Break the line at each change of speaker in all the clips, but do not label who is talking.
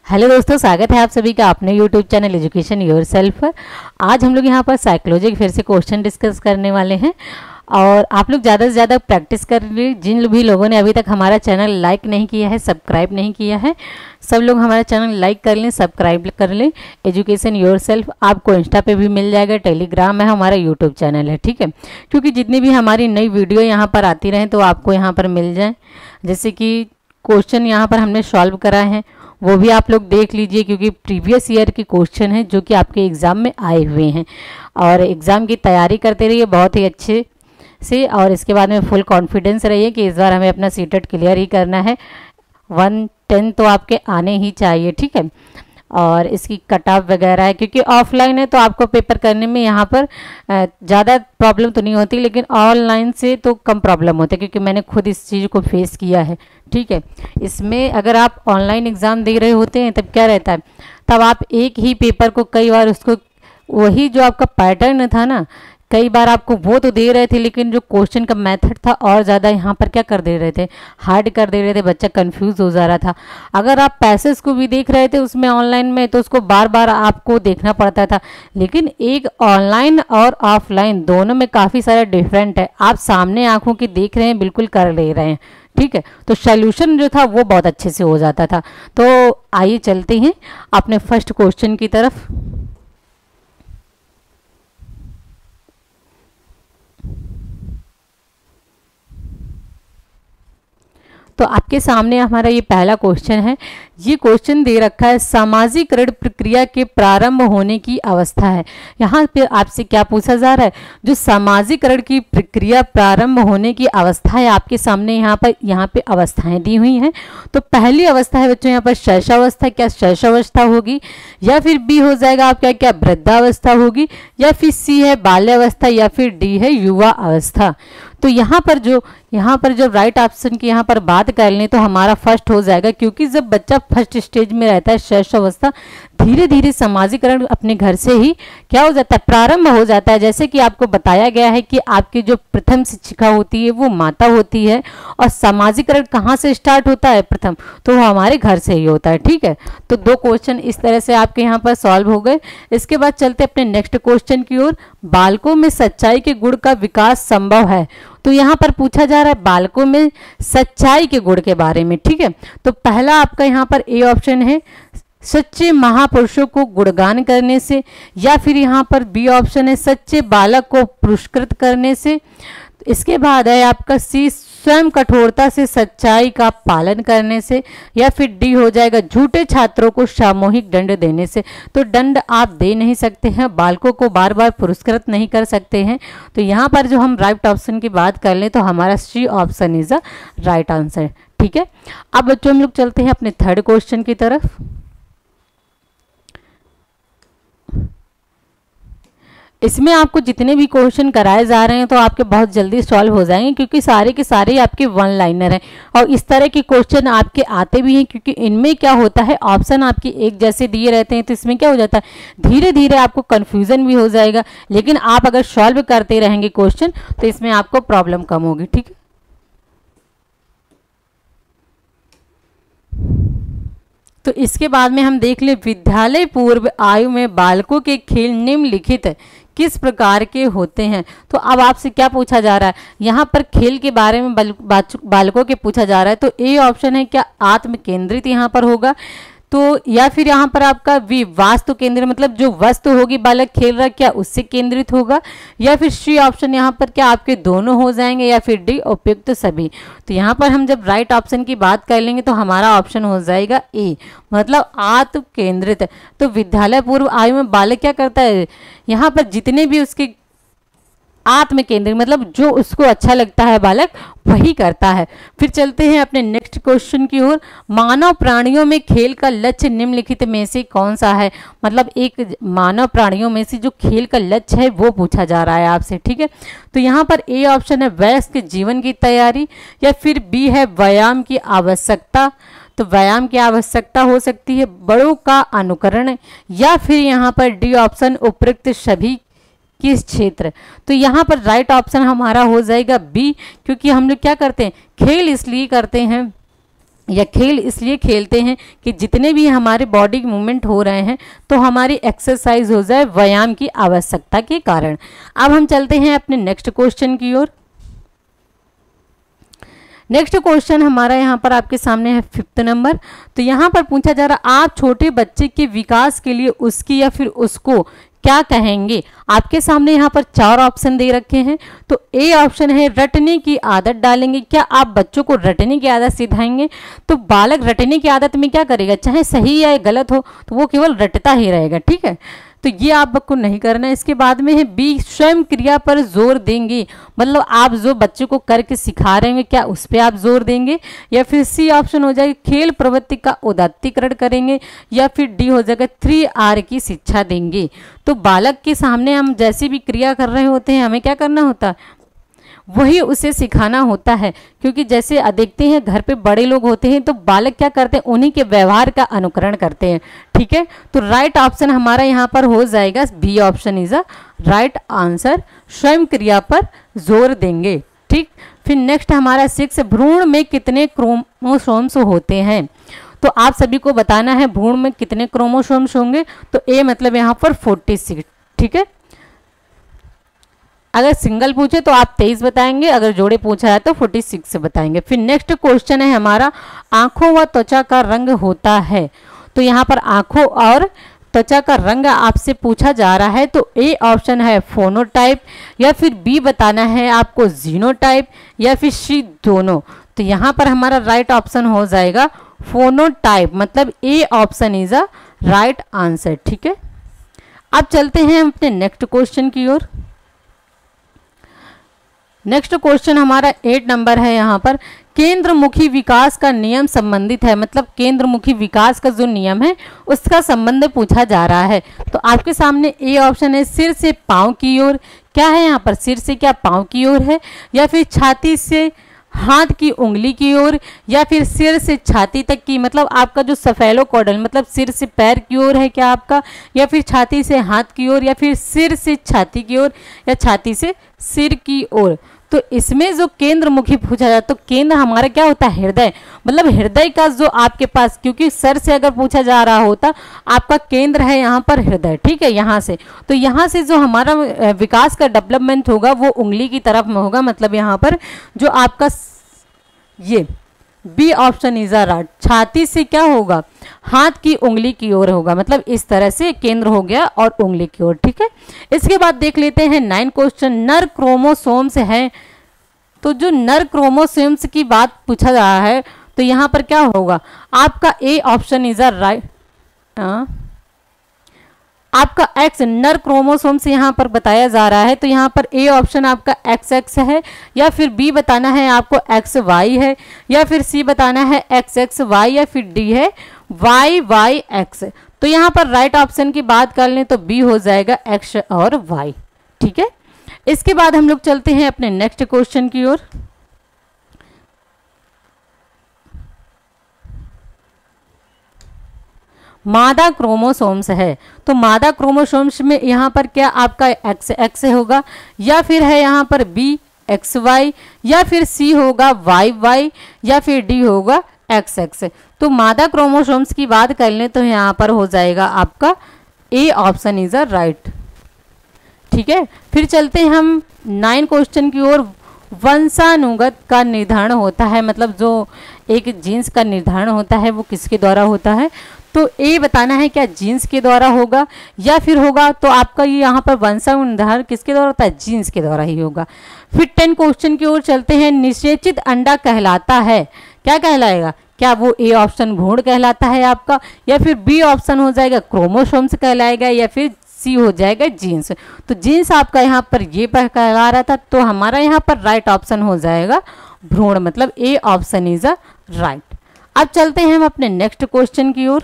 Hello दोस्तों, स्वागत है आप सभी का अपने यूट्यूब चैनल एजुकेशन योरसेल्फ पर। आज हम लोग यहाँ पर साइकोलॉजी के फिर से क्वेश्चन डिस्कस करने वाले हैं और आप लोग ज़्यादा से ज़्यादा प्रैक्टिस कर लीजिए। जिन भी लोगों ने अभी तक हमारा चैनल लाइक नहीं किया है, सब्सक्राइब नहीं किया है, सब लोग हमारा चैनल लाइक कर लें, सब्सक्राइब कर लें। एजुकेशन योरसेल्फ आपको इंस्टा पे भी मिल जाएगा, टेलीग्राम है, हमारा यूट्यूब चैनल है, ठीक है। क्योंकि जितनी भी हमारी नई वीडियो यहाँ पर आती रहें तो आपको यहाँ पर मिल जाए। जैसे कि क्वेश्चन यहाँ पर हमने सॉल्व कराए हैं वो भी आप लोग देख लीजिए, क्योंकि प्रीवियस ईयर के क्वेश्चन हैं जो कि आपके एग्ज़ाम में आए हुए हैं। और एग्ज़ाम की तैयारी करते रहिए बहुत ही अच्छे से, और इसके बाद में फुल कॉन्फिडेंस रहिए कि इस बार हमें अपना सीटेट क्लियर ही करना है। 110 तो आपके आने ही चाहिए, ठीक है। और इसकी कट ऑफ वगैरह है, क्योंकि ऑफलाइन है तो आपको पेपर करने में यहाँ पर ज़्यादा प्रॉब्लम तो नहीं होती, लेकिन ऑनलाइन से तो कम प्रॉब्लम होती है, क्योंकि मैंने खुद इस चीज़ को फेस किया है, ठीक है। इसमें अगर आप ऑनलाइन एग्ज़ाम दे रहे होते हैं तब क्या रहता है, तब आप एक ही पेपर को कई बार उसको वही जो आपका पैटर्न था ना, कई बार आपको वो तो दे रहे थे, लेकिन जो क्वेश्चन का मेथड था और ज़्यादा यहाँ पर क्या कर दे रहे थे, हार्ड कर दे रहे थे, बच्चा कंफ्यूज हो जा रहा था। अगर आप पैसेज को भी देख रहे थे उसमें ऑनलाइन में, तो उसको बार बार आपको देखना पड़ता था। लेकिन एक ऑनलाइन और ऑफलाइन दोनों में काफ़ी सारा डिफरेंट है। आप सामने आंखों की देख रहे हैं, बिल्कुल कर ले रहे हैं, ठीक है। तो सोल्यूशन जो था वो बहुत अच्छे से हो जाता था। तो आइए चलते हैं अपने फर्स्ट क्वेश्चन की तरफ। तो आपके सामने हमारा ये पहला क्वेश्चन है। ये क्वेश्चन दे रखा है सामाजिकरण प्रक्रिया के प्रारंभ होने की अवस्था है। यहाँ पे आपसे क्या पूछा जा रहा है, जो सामाजिकरण की प्रक्रिया प्रारंभ होने की अवस्था है आपके सामने यहाँ पे अवस्थाएं दी हुई हैं। तो पहली अवस्था है बच्चों यहाँ पर शैशवावस्था, क्या शैशवावस्था होगी, या फिर बी हो जाएगा आपका क्या वृद्धावस्था होगी, या फिर सी है बाल्यावस्था, या फिर डी है युवा अवस्था। तो यहाँ पर जो राइट ऑप्शन की यहाँ पर बात कर लें तो हमारा फर्स्ट हो जाएगा, क्योंकि जब बच्चा फर्स्ट स्टेज में रहता है शैशवावस्था, धीरे धीरे सामाजिकरण अपने घर से ही क्या हो जाता है, प्रारंभ हो जाता है। जैसे कि आपको बताया गया है कि आपकी जो प्रथम शिक्षिका होती है वो माता होती है, और सामाजिकरण कहाँ से स्टार्ट होता है प्रथम, तो वो हमारे घर से ही होता है, ठीक है। तो दो क्वेश्चन इस तरह से आपके यहाँ पर सॉल्व हो गए। इसके बाद चलते अपने नेक्स्ट क्वेश्चन की ओर। बालकों में सच्चाई के गुण का विकास संभव है। तो यहाँ पर पूछा जा रहा है बालकों में सच्चाई के गुण के बारे में, ठीक है। तो पहला आपका यहाँ पर ए ऑप्शन है, सच्चे महापुरुषों को गुणगान करने से, या फिर यहाँ पर बी ऑप्शन है सच्चे बालक को पुरस्कृत करने से। इसके बाद है आपका सी, स्वयं कठोरता से सच्चाई का पालन करने से, या फिर डी हो जाएगा झूठे छात्रों को सामूहिक दंड देने से। तो दंड आप दे नहीं सकते हैं, बालकों को बार बार पुरस्कृत नहीं कर सकते हैं। तो यहाँ पर जो हम राइट ऑप्शन की बात कर लें तो हमारा C option is the right answer, ठीक है। अब बच्चों हम लोग चलते हैं अपने थर्ड क्वेश्चन की तरफ। इसमें आपको जितने भी क्वेश्चन कराए जा रहे हैं तो आपके बहुत जल्दी सॉल्व हो जाएंगे, क्योंकि सारे के सारे आपके वन लाइनर हैं, और इस तरह के क्वेश्चन आपके आते भी हैं, क्योंकि इनमें क्या होता है, ऑप्शन आपके एक जैसे दिए रहते हैं। तो इसमें क्या हो जाता है, धीरे धीरे आपको कन्फ्यूजन भी हो जाएगा, लेकिन आप अगर सॉल्व करते रहेंगे क्वेश्चन तो इसमें आपको प्रॉब्लम कम होगी, ठीक है। तो इसके बाद में हम देख ले, विद्यालय पूर्व आयु में बालकों के खेल निम्नलिखित किस प्रकार के होते हैं। तो अब आपसे क्या पूछा जा रहा है, यहाँ पर खेल के बारे में बालकों के पूछा जा रहा है। तो ए ऑप्शन है क्या आत्म केंद्रित यहाँ पर होगा, तो या फिर यहाँ पर आपका वी वास्तु केंद्र, मतलब जो वस्तु होगी बालक खेल रहा क्या उससे केंद्रित होगा, या फिर सी ऑप्शन यहाँ पर क्या आपके दोनों हो जाएंगे, या फिर डी उपयुक्त सभी। तो यहाँ पर हम जब राइट ऑप्शन की बात कर लेंगे तो हमारा ऑप्शन हो जाएगा ए, मतलब आत्म केंद्रित। तो विद्यालय पूर्व आयु में बालक क्या करता है, यहाँ पर जितने भी उसके आत्म केंद्रित, मतलब जो उसको अच्छा लगता है बालक वही करता है। फिर चलते हैं अपने नेक्स्ट क्वेश्चन की ओर। मानव प्राणियों में खेल का लक्ष्य निम्नलिखित में से कौन सा है, मतलब एक मानव प्राणियों में से जो खेल का लक्ष्य है वो पूछा जा रहा है आपसे, ठीक है। तो यहाँ पर ए ऑप्शन है वयस्क जीवन की तैयारी, या फिर बी है व्यायाम की आवश्यकता। तो व्यायाम की आवश्यकता हो सकती है, बड़ों का अनुकरण, या फिर यहाँ पर डी ऑप्शन उपयुक्त सभी किस क्षेत्र। तो यहाँ पर राइट ऑप्शन हमारा हो जाएगा बी, क्योंकि हम लोग क्या करते हैं, खेल इसलिए करते हैं या खेल इसलिए खेलते हैं कि जितने भी हमारे बॉडी मूवमेंट हो रहे हैं तो हमारी एक्सरसाइज हो जाए व्यायाम की आवश्यकता के कारण। अब हम चलते हैं अपने नेक्स्ट क्वेश्चन की ओर। नेक्स्ट क्वेश्चन हमारा यहाँ पर आपके सामने है 5th नंबर। तो यहाँ पर पूछा जा रहा, आप छोटे बच्चे के विकास के लिए उसकी या फिर उसको क्या कहेंगे। आपके सामने यहाँ पर 4 ऑप्शन दे रखे हैं। तो ए ऑप्शन है रटने की आदत डालेंगे। क्या आप बच्चों को रटने की आदत सिखाएंगे। तो बालक रटने की आदत में क्या करेगा, चाहे सही या गलत हो तो वो केवल रटता ही रहेगा, ठीक है, तो ये आपको नहीं करना है। इसके बाद में है बी, स्वयं क्रिया पर जोर देंगे, मतलब आप जो बच्चों को करके सिखा रहे हैं क्या उस पर आप जोर देंगे। या फिर सी ऑप्शन हो जाएगा खेल प्रवृत्ति का उदात्तीकरण करेंगे। या फिर डी हो जाएगा 3R की शिक्षा देंगे। तो बालक के सामने हम जैसी भी क्रिया कर रहे होते हैं हमें क्या करना होता है, वही उसे सिखाना होता है। क्योंकि जैसे देखते हैं घर पे बड़े लोग होते हैं तो बालक क्या करते हैं, उन्हीं के व्यवहार का अनुकरण करते हैं, ठीक है। तो राइट ऑप्शन हमारा यहाँ पर हो जाएगा B option is a right answer, स्वयं क्रिया पर जोर देंगे, ठीक। फिर नेक्स्ट हमारा 6, भ्रूण में कितने क्रोमोसोम्स होते हैं। तो आप सभी को बताना है भ्रूण में कितने क्रोमोसोम्स होंगे। तो ए मतलब यहाँ पर 46, ठीक है। अगर सिंगल पूछे तो आप 23 बताएंगे, अगर जोड़े पूछा है तो 46 से बताएंगे। फिर नेक्स्ट क्वेश्चन है हमारा, आंखों व त्वचा का रंग होता है। तो यहाँ पर आंखों और त्वचा का रंग आपसे पूछा जा रहा है। तो ए ऑप्शन है फोनोटाइप, या फिर बी बताना है आपको जीनोटाइप, या फिर सी दोनों। तो यहाँ पर हमारा राइट ऑप्शन हो जाएगा फोनोटाइप, मतलब A option is a right answer, ठीक है। अब चलते हैं अपने नेक्स्ट क्वेश्चन की ओर। नेक्स्ट क्वेश्चन हमारा 8 नंबर है। यहाँ पर केंद्रमुखी विकास का नियम संबंधित है, मतलब केंद्रमुखी विकास का जो नियम है उसका संबंध पूछा जा रहा है। तो आपके सामने ए ऑप्शन है सिर से पांव की ओर, क्या है यहाँ पर सिर से क्या पांव की ओर है, या फिर छाती से हाथ की उंगली की ओर, या फिर सिर से छाती तक की, मतलब आपका जो सफेलोकॉर्डल मतलब सिर से पैर की ओर है क्या आपका, या फिर छाती से हाथ की ओर, या फिर सिर से छाती की ओर, या छाती से सिर की ओर। तो इसमें जो केंद्रमुखी पूछा जाता तो केंद्र हमारा क्या होता है, हृदय, मतलब हृदय का जो आपके पास, क्योंकि सर से अगर पूछा जा रहा होता आपका केंद्र है यहाँ पर हृदय, ठीक है, यहाँ से। तो यहाँ से जो हमारा विकास का डेवलपमेंट होगा वो उंगली की तरफ में होगा, मतलब यहाँ पर जो आपका ये B option is a right, छाती से क्या होगा, हाथ की उंगली की ओर होगा, मतलब इस तरह से केंद्र हो गया और उंगली की ओर, ठीक है। इसके बाद देख लेते हैं 9 क्वेश्चन, नर क्रोमोसोम्स है। तो जो नर क्रोमोसोम्स की बात पूछा जा रहा है तो यहाँ पर क्या होगा, आपका A option is a right, आपका एक्स नर क्रोमोसोम से यहाँ पर बताया जा रहा है। तो यहाँ पर ए ऑप्शन आपका XX है, या फिर बी बताना है आपको XY है, या फिर सी बताना है XXY, या फिर डी है YYX। तो यहाँ पर राइट ऑप्शन की बात कर लें तो बी हो जाएगा X और Y, ठीक है। इसके बाद हम लोग चलते हैं अपने नेक्स्ट क्वेश्चन की ओर। मादा क्रोमोसोम्स है। तो मादा क्रोमोसोम्स में यहाँ पर क्या आपका XX होगा, या फिर है यहाँ पर BXY, या फिर C होगा YY, या फिर D होगा XX। तो मादा क्रोमोसोम्स की बात कर लें तो यहाँ पर हो जाएगा आपका A option is a right, ठीक है। फिर चलते हैं हम 9 क्वेश्चन की ओर। वंशानुगत का निर्धारण होता है, मतलब जो एक जीन्स का निर्धारण होता है वो किसके द्वारा होता है। तो ए बताना है क्या जीन्स के द्वारा होगा, या फिर होगा तो आपका ये यहाँ पर वंशानुधार किसके द्वारा होता है, जीन्स के द्वारा ही होगा। फिर 10 क्वेश्चन की ओर चलते हैं। निषेचित अंडा कहलाता है, क्या कहलाएगा, क्या वो ए ऑप्शन भ्रूण कहलाता है आपका, या फिर बी ऑप्शन हो जाएगा क्रोमोसोम्स कहलाएगा, या फिर सी हो जाएगा जीन्स। तो जीन्स आपका यहाँ पर ये कहला रहा था, तो हमारा यहाँ पर राइट ऑप्शन हो जाएगा भ्रूण, मतलब A option is a right. अब चलते हैं हम अपने नेक्स्ट क्वेश्चन की ओर।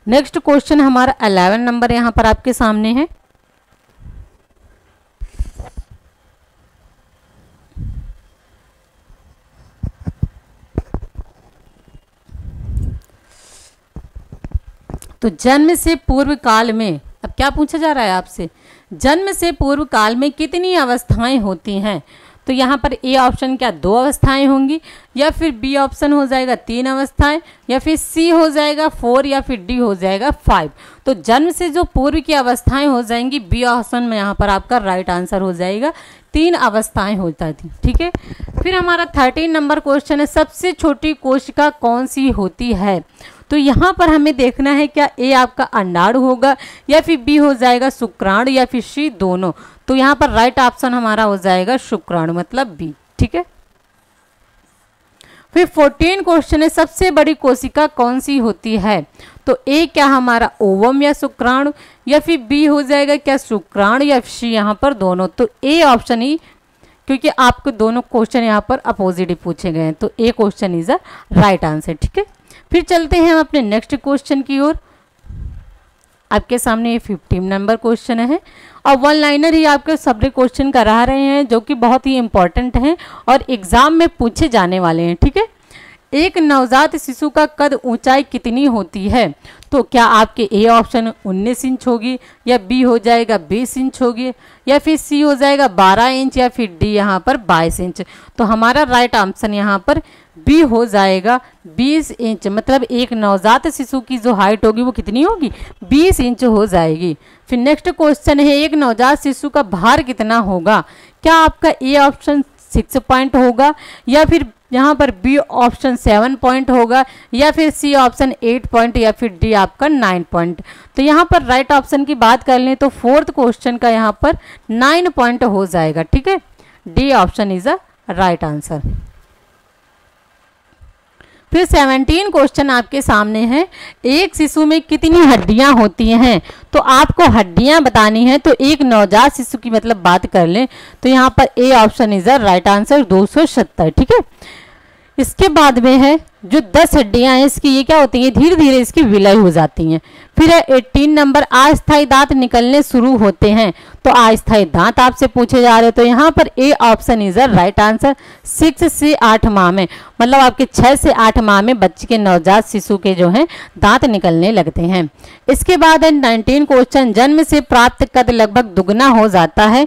नेक्स्ट क्वेश्चन हमारा 11 नंबर यहाँ पर आपके सामने है। तो जन्म से पूर्व काल में, अब क्या पूछा जा रहा है आपसे, जन्म से पूर्व काल में कितनी अवस्थाएं होती हैं। तो यहाँ पर ए ऑप्शन क्या 2 अवस्थाएं होंगी, या फिर बी ऑप्शन हो जाएगा 3 अवस्थाएं, या फिर सी हो जाएगा 4, या फिर डी हो जाएगा 5। तो जन्म से जो पूर्व की अवस्थाएं हो जाएंगी, बी ऑप्शन में यहाँ पर आपका राइट आंसर हो जाएगा, 3 अवस्थाएं होता थी। ठीक है, फिर हमारा 13 नंबर क्वेश्चन है, सबसे छोटी कोशिका कौन सी होती है। तो यहाँ पर हमें देखना है क्या ए आपका अंडाणु होगा, या फिर बी हो जाएगा शुक्राणु, या फिर सी दोनों। तो यहाँ पर राइट ऑप्शन हमारा हो जाएगा शुक्राणु, मतलब बी। ठीक है, फिर 14 क्वेश्चन है, सबसे बड़ी कोशिका कौन सी होती है। तो ए क्या हमारा ओवम या शुक्राणु, या फिर बी हो जाएगा क्या शुक्राणु, या सी यहाँ पर दोनों। तो ए ऑप्शन ही, क्योंकि आपको दोनों क्वेश्चन यहाँ पर अपोजिट ही पूछे गए हैं, तो a question is a right answer. ठीक है, फिर चलते हैं हम अपने नेक्स्ट क्वेश्चन की ओर। आपके सामने ये 15 नंबर क्वेश्चन है, और 1 लाइनर ही आपके सब्जेक्ट क्वेश्चन करा रहे हैं, जो कि बहुत ही इंपॉर्टेंट हैं और एग्जाम में पूछे जाने वाले हैं। ठीक है, एक नवजात शिशु का कद ऊंचाई कितनी होती है। तो क्या आपके ए ऑप्शन 19 इंच होगी, या बी हो जाएगा 20 इंच होगी, या फिर सी हो जाएगा 12 इंच, या फिर डी यहाँ पर 22 इंच। तो हमारा राइट ऑप्शन यहाँ पर बी हो जाएगा 20 इंच, मतलब एक नवजात शिशु की जो हाइट होगी वो कितनी होगी, 20 इंच हो जाएगी। फिर नेक्स्ट क्वेश्चन है, एक नवजात शिशु का भार कितना होगा। क्या आपका ए ऑप्शन 6 पॉइंट होगा, या फिर यहाँ पर बी ऑप्शन 7 पॉइंट होगा, या फिर सी ऑप्शन 8 पॉइंट, या फिर डी आपका 9 पॉइंट। तो यहाँ पर राइट ऑप्शन की बात कर लें तो 4th क्वेश्चन का यहाँ पर 9 पॉइंट हो जाएगा। ठीक है, D option is a right answer. फिर 17 क्वेश्चन आपके सामने है, एक शिशु में कितनी हड्डियां होती हैं। तो आपको हड्डियां बतानी है, तो एक नवजात शिशु की मतलब बात कर लें तो यहाँ पर A option is the right answer, 270। ठीक है, इसके बाद में है जो 10 हड्डियां हैं इसकी, ये क्या होती है, धीरे धीरे इसकी विलय हो जाती हैं। फिर है 18 नंबर, अस्थायी दांत निकलने शुरू होते हैं। तो अस्थायी दांत आपसे पूछे जा रहे हैं, तो यहाँ पर A option is right answer, 6 से 8 माह में, मतलब आपके 6 से 8 माह में बच्चे के नवजात शिशु के जो हैं दांत निकलने लगते हैं। इसके बाद है 19 क्वेश्चन, जन्म से प्राप्त कद लगभग दुगना हो जाता है।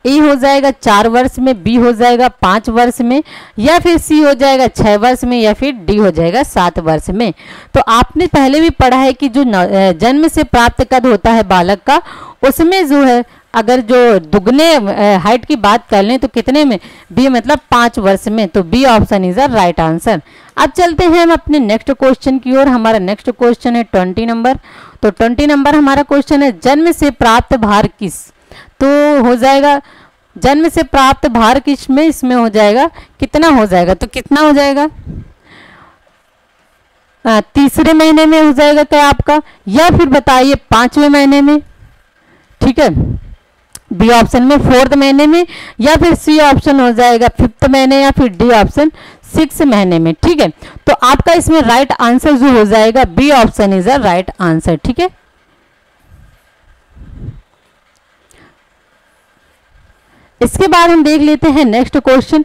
ए हो जाएगा 4 वर्ष में, बी हो जाएगा 5 वर्ष में, या फिर सी हो जाएगा 6 वर्ष में, या फिर डी हो जाएगा 7 वर्ष में। तो आपने पहले भी पढ़ा है कि जो जन्म से प्राप्त कद होता है बालक का, उसमें जो है अगर जो दुगने हाइट की बात कर लें तो कितने में, बी मतलब 5 वर्ष में। तो B option is the right answer. अब चलते हैं हम अपने नेक्स्ट क्वेश्चन की ओर। हमारा नेक्स्ट क्वेश्चन है 20 नंबर। तो 20 नंबर हमारा क्वेश्चन है, जन्म से प्राप्त भार किस। तो हो जाएगा जन्म से प्राप्त भार किस में, इसमें हो जाएगा कितना हो जाएगा, तो कितना हो जाएगा, तीसरे महीने में हो जाएगा क्या आपका, या फिर बताइए 5वें महीने में। ठीक है, बी ऑप्शन में 4th महीने में, या फिर सी ऑप्शन हो जाएगा 5th महीने, या फिर डी ऑप्शन 6 महीने में। ठीक है, तो आपका इसमें राइट आंसर जो हो जाएगा B option is a right answer. ठीक है, इसके बाद हम देख लेते हैं नेक्स्ट क्वेश्चन,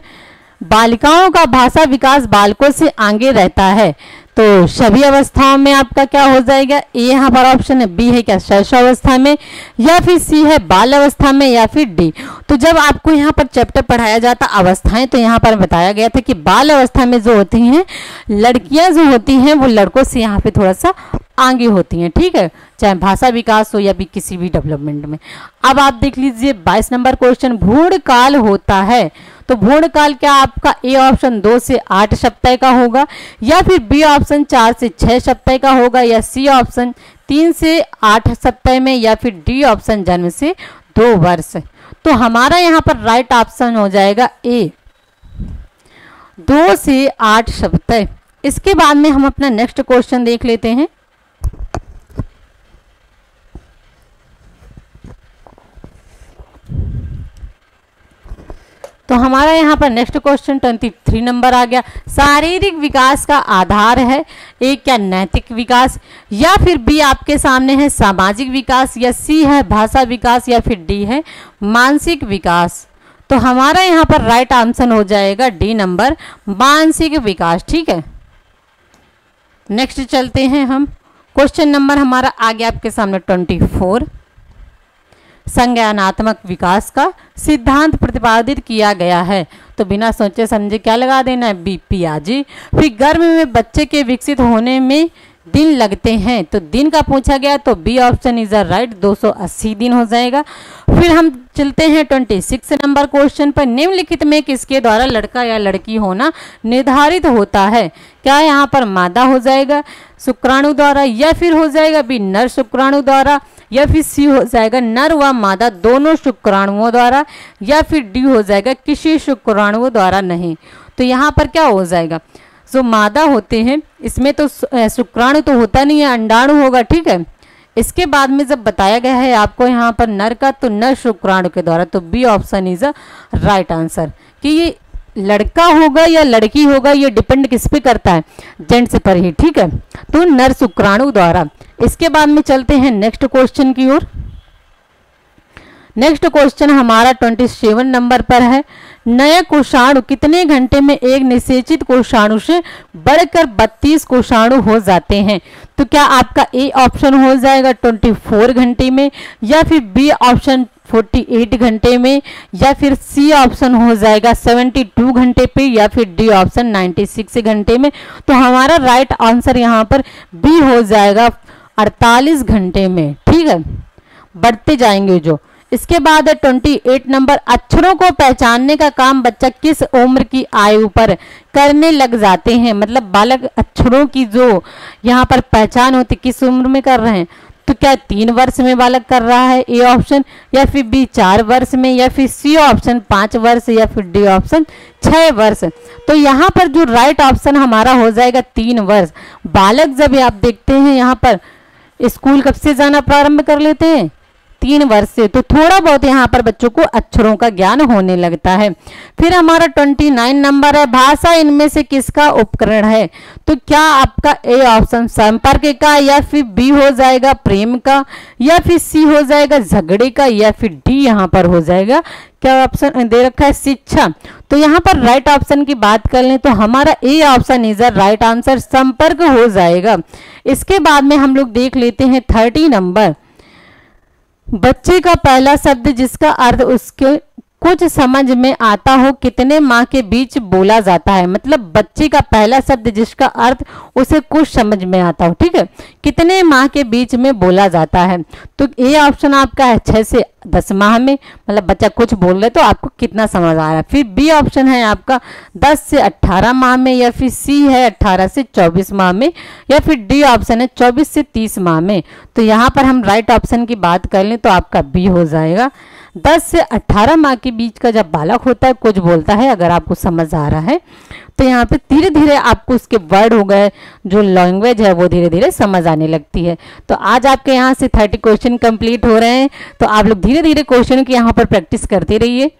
बालिकाओं का भाषा विकास बालकों से आगे रहता है। तो सभी अवस्थाओं में आपका क्या हो जाएगा, ए यहाँ पर ऑप्शन है, बी है क्या शैशवावस्था में, या फिर सी है बाल अवस्था में, या फिर डी। तो जब आपको यहाँ पर चैप्टर पढ़ाया जाता अवस्थाएं, तो यहाँ पर बताया गया था कि बाल अवस्था में जो होती हैं लड़कियां जो होती हैं वो लड़कों से यहाँ पे थोड़ा सा आगे होती हैं। ठीक है, चाहे भाषा विकास हो या भी किसी भी डेवलपमेंट में। अब आप देख लीजिए 22 नंबर क्वेश्चन, भ्रूण काल होता है। तो भ्रूण काल क्या आपका ए ऑप्शन 2 से 8 सप्ताह का होगा, या फिर बी ऑप्शन 4 से 6 सप्ताह का होगा, या सी ऑप्शन 3 से 8 सप्ताह में, या फिर डी ऑप्शन जन्म से 2 वर्ष। तो हमारा यहाँ पर राइट ऑप्शन हो जाएगा ए, 2 से 8 सप्ताह। इसके बाद में हम अपना नेक्स्ट क्वेश्चन देख लेते हैं। तो हमारा यहाँ पर नेक्स्ट क्वेश्चन 23 नंबर आ गया, शारीरिक विकास का आधार है, एक क्या नैतिक विकास, या फिर बी आपके सामने है सामाजिक विकास, या सी है भाषा विकास, या फिर डी है मानसिक विकास। तो हमारा यहाँ पर राइट आंसर हो जाएगा डी नंबर, मानसिक विकास। ठीक है, नेक्स्ट चलते हैं हम। क्वेश्चन नंबर हमारा आ गया आपके सामने 24, संज्ञानात्मक विकास का सिद्धांत प्रतिपादित किया गया है। तो बिना सोचे समझे क्या लगा देना है, बी पियाजी। फिर गर्भ में बच्चे के विकसित होने में दिन लगते हैं, तो दिन का पूछा गया तो बी ऑप्शन इज राइट, 280 दिन हो जाएगा। फिर हम चलते हैं 26 नंबर क्वेश्चन पर। निम्नलिखित में किसके द्वारा लड़का या लड़की होना निर्धारित होता है? क्या यहाँ पर मादा हो जाएगा शुक्राणु द्वारा, या फिर हो जाएगा बी नर शुक्राणु द्वारा, या फिर सी हो जाएगा नर व मादा दोनों शुक्राणुओं द्वारा, या फिर डी हो जाएगा किसी शुक्राणुओं द्वारा नहीं। तो यहाँ पर क्या हो जाएगा, जो मादा होते हैं इसमें तो शुक्राणु तो होता नहीं है, अंडाणु होगा, ठीक है। इसके बाद में जब बताया गया है आपको यहाँ पर नर का, तो नर शुक्राणु के द्वारा, तो B option is a right answer. कि ये लड़का होगा या लड़की होगा ये डिपेंड किस पे करता है, जेंट्स पर ही, ठीक है। तो नर शुक्राणु द्वारा। इसके बाद में चलते हैं नेक्स्ट क्वेश्चन की ओर। नेक्स्ट क्वेश्चन हमारा 27 नंबर पर है। नए कोषाणु कितने घंटे में एक निषेचित कोषाणु से बढ़कर 32 कोषाणु हो जाते हैं? तो क्या आपका ए ऑप्शन हो जाएगा 24 घंटे में, या फिर बी ऑप्शन 48 घंटे में, या फिर सी ऑप्शन हो जाएगा 72 घंटे पे, या फिर डी ऑप्शन 96 घंटे में? तो हमारा राइट आंसर यहाँ पर बी हो जाएगा 48 घंटे में, ठीक है। बढ़ते जाएंगे जो। इसके बाद है 28 नंबर। अक्षरों को पहचानने का काम बच्चा किस उम्र की आयु पर करने लग जाते हैं? मतलब बालक अक्षरों की जो यहाँ पर पहचान होती किस उम्र में कर रहे हैं? तो क्या 3 वर्ष में बालक कर रहा है, ए ऑप्शन, या फिर बी 4 वर्ष में, या फिर सी ऑप्शन 5 वर्ष, या फिर डी ऑप्शन 6 वर्ष? तो यहाँ पर जो राइट ऑप्शन हमारा हो जाएगा 3 वर्ष। बालक जब आप देखते हैं यहाँ पर स्कूल कब से जाना प्रारंभ कर लेते हैं? 3 वर्ष से। तो थोड़ा बहुत यहाँ पर बच्चों को अक्षरों का ज्ञान होने लगता है। फिर हमारा 29 नंबर है। भाषा इनमें से किसका उपकरण है? तो क्या आपका ए ऑप्शन संपर्क का, या फिर बी हो जाएगा प्रेम का, या फिर सी हो जाएगा झगड़े का, या फिर डी यहाँ पर हो जाएगा क्या ऑप्शन दे रखा है शिक्षा? तो यहाँ पर राइट ऑप्शन की बात कर लें तो हमारा A option is the right answer, संपर्क हो जाएगा। इसके बाद में हम लोग देख लेते हैं 30 नंबर। बच्चे का पहला शब्द जिसका अर्थ उसके कुछ समझ में आता हो कितने माह के बीच बोला जाता है? मतलब बच्चे का पहला शब्द जिसका अर्थ उसे कुछ समझ में आता हो, ठीक है, कितने माह के बीच में बोला जाता है? तो ए ऑप्शन आपका है 6 से 10 माह में, मतलब बच्चा कुछ बोल रहे तो आपको कितना समझ आ रहा है। फिर बी ऑप्शन है आपका 10 से 18 माह में, या फिर सी है 18 से 24 माह में, या फिर डी ऑप्शन है 24 से 30 माह में। तो यहाँ पर हम राइट ऑप्शन की बात कर लें तो आपका बी हो जाएगा। 10 से 18 माह के बीच का जब बालक होता है कुछ बोलता है, अगर आपको समझ आ रहा है तो यहाँ पे धीरे धीरे आपको उसके वर्ड हो गए, जो लैंग्वेज है वो धीरे धीरे समझ आने लगती है। तो आज आपके यहाँ से 30 क्वेश्चन कंप्लीट हो रहे हैं। तो आप लोग धीरे धीरे क्वेश्चन की यहाँ पर प्रैक्टिस करते रहिए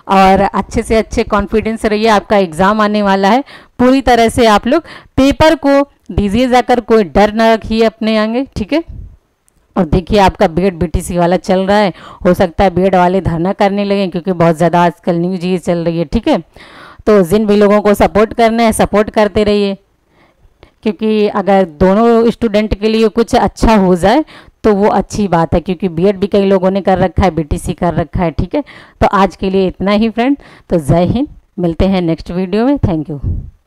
और अच्छे से अच्छे कॉन्फिडेंस रहिए। आपका एग्जाम आने वाला है, पूरी तरह से आप लोग पेपर को दीजिए जाकर, कोई डर न रखिए अपने आगे, ठीक है। और देखिए आपका बीएड बीटीसी वाला चल रहा है, हो सकता है बीएड वाले धरना करने लगे क्योंकि बहुत ज़्यादा आजकल न्यूज ये चल रही है, ठीक है। तो जिन भी लोगों को सपोर्ट करना है सपोर्ट करते रहिए, क्योंकि अगर दोनों स्टूडेंट के लिए कुछ अच्छा हो जाए तो वो अच्छी बात है, क्योंकि बीएड भी कई लोगों ने कर रखा है, बीटीसी कर रखा है, ठीक है। तो आज के लिए इतना ही फ्रेंड, तो जय हिंद, मिलते हैं नेक्स्ट वीडियो में। Thank you.